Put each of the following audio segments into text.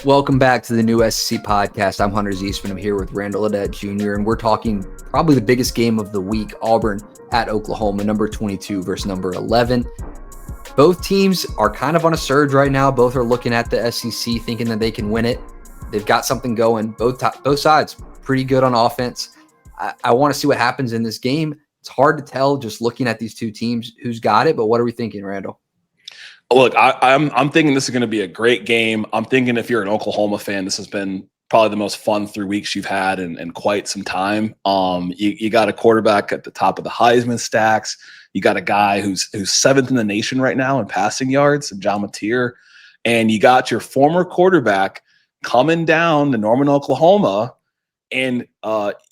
Welcome back to the new SEC podcast. I'm Hunter Ziesman. I'm here with Randall Adet Jr., and we're talking probably the biggest game of the week, Auburn at Oklahoma, number 22 versus number 11. Both teams are kind of on a surge right now. Both are looking at the SEC thinking that they can win it. They've got something going. Both sides pretty good on offense. I want to see what happens in this game. It's hard to tell just looking at these two teams who's got it, but what are we thinking, Randall? Look, I'm thinking this is going to be a great game. I'm thinking if you're an Oklahoma fan, this has been probably the most fun 3 weeks you've had in quite some time. You got a quarterback at the top of the Heisman stacks. You got a guy who's seventh in the nation right now in passing yards, John Mateer, and you got your former quarterback coming down to Norman, Oklahoma, and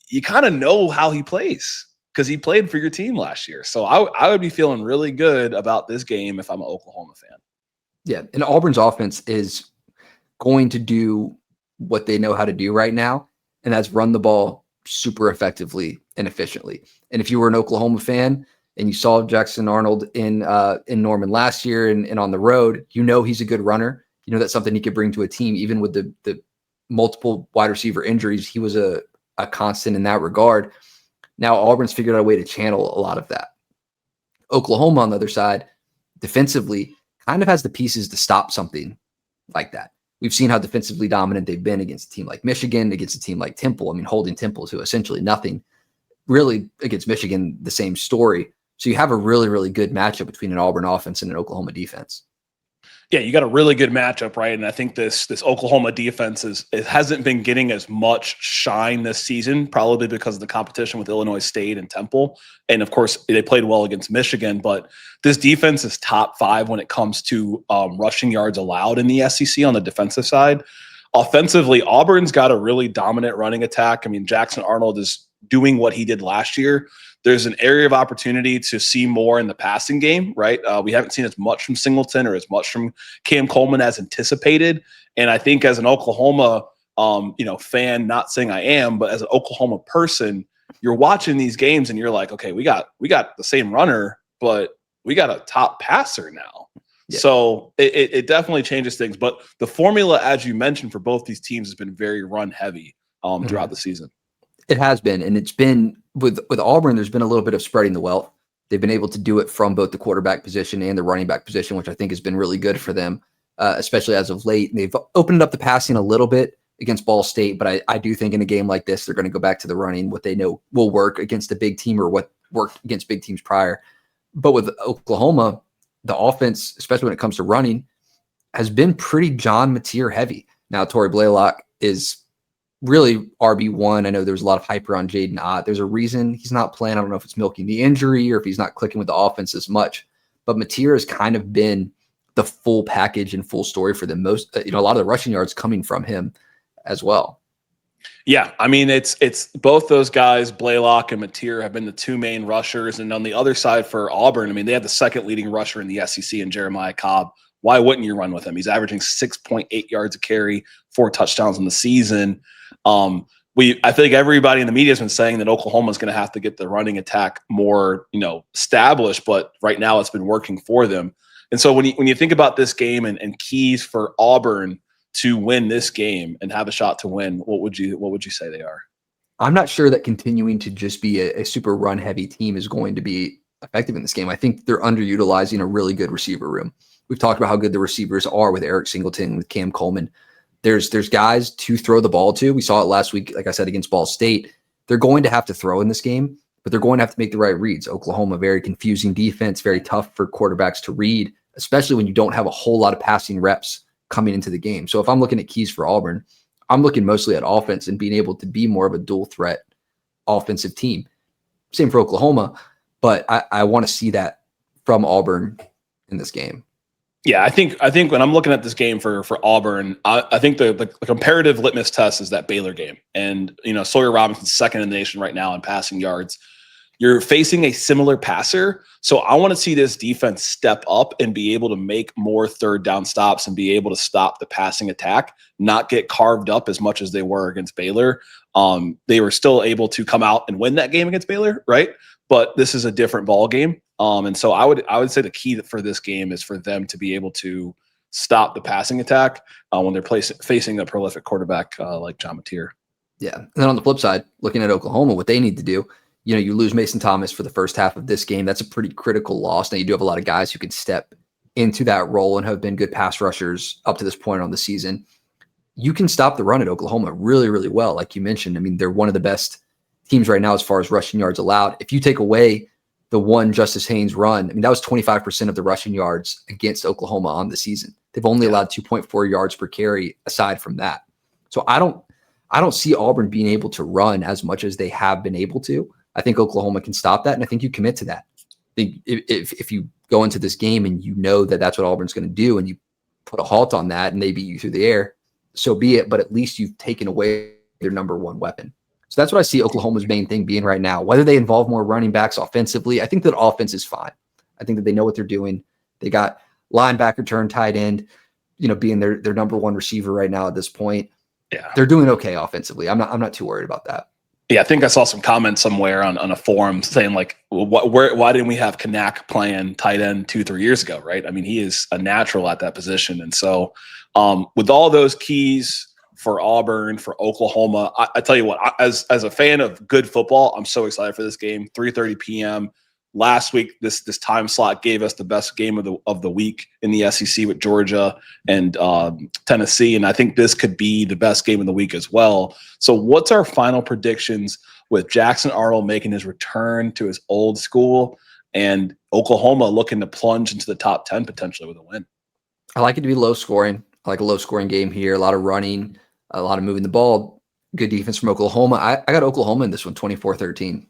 you kind of know how he plays, because he played for your team last year. So I would be feeling really good about this game if I'm an Oklahoma fan. Yeah, and Auburn's offense is going to do what they know how to do right now, and that's run the ball super effectively and efficiently. And if you were an Oklahoma fan and you saw Jackson Arnold in Norman last year and on the road, you know he's a good runner. You know that's something he could bring to a team. Even with the multiple wide receiver injuries, he was a constant in that regard. Now Auburn's figured out a way to channel a lot of that. Oklahoma, on the other side, defensively, kind of has the pieces to stop something like that. We've seen how defensively dominant they've been against a team like Michigan, against a team like Temple. I mean, holding Temple to essentially nothing. Really, against Michigan, the same story. So you have a really, really good matchup between an Auburn offense and an Oklahoma defense. Yeah, you got a really good matchup, right? And I think this Oklahoma defense it hasn't been getting as much shine this season, probably because of the competition with Illinois State and Temple. And of course, they played well against Michigan, but this defense is top 5 when it comes to rushing yards allowed in the SEC on the defensive side. Offensively, Auburn's got a really dominant running attack. I mean, Jackson Arnold is doing what he did last year. There's an area of opportunity to see more in the passing game, right? We haven't seen as much from Singleton or as much from Cam Coleman as anticipated. And I think as an Oklahoma fan, not saying I am, but as an Oklahoma person, you're watching these games and you're like, okay, we got the same runner, but we got a top passer now. Yeah. So it definitely changes things. But the formula, as you mentioned, for both these teams has been very run heavy throughout the season. It has been, and it's been with Auburn, there's been a little bit of spreading the wealth. They've been able to do it from both the quarterback position and the running back position, which I think has been really good for them, especially as of late. And they've opened up the passing a little bit against Ball State, but I do think in a game like this, they're going to go back to the running, what they know will work against a big team or what worked against big teams prior. But with Oklahoma, the offense, especially when it comes to running, has been pretty John Mateer heavy. Now, Torrey Blaylock is really RB1. I know there's a lot of hype around Jaden Ott. There's a reason he's not playing. I don't know if it's milking the injury or if he's not clicking with the offense as much. But Mateer has kind of been the full package and full story for them. Most, a lot of the rushing yards coming from him as well. Yeah, I mean, it's both those guys, Blaylock and Mateer, have been the two main rushers. And on the other side for Auburn, I mean, they have the second leading rusher in the SEC in Jeremiah Cobb. Why wouldn't you run with him? He's averaging 6.8 yards a carry, 4 touchdowns in the season. I think everybody in the media has been saying that Oklahoma is going to have to get the running attack more, established, but right now it's been working for them. And so when you think about this game and keys for Auburn to win this game and have a shot to win, what would you say they are? I'm not sure that continuing to just be a super run heavy team is going to be effective in this game. I think they're underutilizing a really good receiver room. We've talked about how good the receivers are with Eric Singleton, with Cam Coleman. There's guys to throw the ball to. We saw it last week, like I said, against Ball State. They're going to have to throw in this game, but they're going to have to make the right reads. Oklahoma, very confusing defense, very tough for quarterbacks to read, especially when you don't have a whole lot of passing reps coming into the game. So if I'm looking at keys for Auburn, I'm looking mostly at offense and being able to be more of a dual threat offensive team. Same for Oklahoma, but I want to see that from Auburn in this game. Yeah, I think when I'm looking at this game for Auburn, I think the comparative litmus test is that Baylor game. And, Sawyer Robinson's second in the nation right now in passing yards. you're facing a similar passer. So I want to see this defense step up and be able to make more third down stops and be able to stop the passing attack, not get carved up as much as they were against Baylor. They were still able to come out and win that game against Baylor, right? But this is a different ball game. And so I would say the key for this game is for them to be able to stop the passing attack when they're facing a prolific quarterback like John Mateer. Yeah. And then on the flip side, looking at Oklahoma, what they need to do, you lose Mason Thomas for the first half of this game. That's a pretty critical loss. Now, you do have a lot of guys who can step into that role and have been good pass rushers up to this point on the season. You can stop the run at Oklahoma really, really well. Like you mentioned, I mean, they're one of the best teams right now as far as rushing yards allowed. If you take away the one Justice Haynes run, I mean, that was 25% of the rushing yards against Oklahoma on the season. They've only allowed 2.4 yards per carry aside from that. So I don't see Auburn being able to run as much as they have been able to. I think Oklahoma can stop that, and I think you commit to that. I think if you go into this game and you know that that's what Auburn's going to do, and you put a halt on that and they beat you through the air, so be it. But at least you've taken away their number one weapon. So that's what I see Oklahoma's main thing being right now. Whether they involve more running backs offensively, I think that offense is fine. I think that they know what they're doing. They got linebacker turn tight end, being their number one receiver right now at this point. Yeah, they're doing okay offensively. I'm not too worried about that. Yeah, I think I saw some comments somewhere on a forum saying like, why didn't we have Kanak playing tight end 2-3 years ago, right? I mean, he is a natural at that position. And so with all those keys for Auburn, for Oklahoma, I tell you what, as a fan of good football, I'm so excited for this game. 3:30 p.m. Last week, this time slot gave us the best game of the week in the SEC with Georgia and Tennessee, and I think this could be the best game of the week as well. So, what's our final predictions with Jackson Arnold making his return to his old school and Oklahoma looking to plunge into the top 10 potentially with a win? I like it to be low scoring. I like a low scoring game here. A lot of running, a lot of moving the ball. Good defense from Oklahoma. I got Oklahoma in this one, 24-13.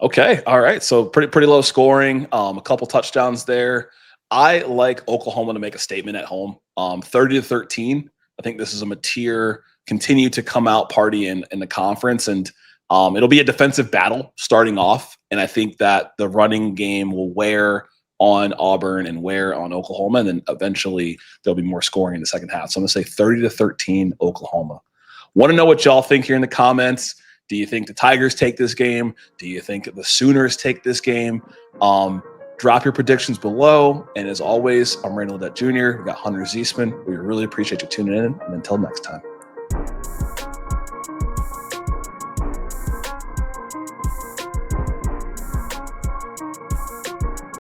Okay. All right. So pretty low scoring, a couple touchdowns there. I like Oklahoma to make a statement at home. 30-13. I think this is a Mateer continue to come out party in the conference, and it'll be a defensive battle starting off. And I think that the running game will wear on Auburn and wear on Oklahoma, and then eventually there'll be more scoring in the second half. So I'm going to say 30-13 Oklahoma. Want to know what y'all think here in the comments. Do you think the Tigers take this game? Do you think the Sooners take this game? Drop your predictions below. And as always, I'm Randall Dett Jr. We got Hunter Ziesman. We really appreciate you tuning in. And until next time.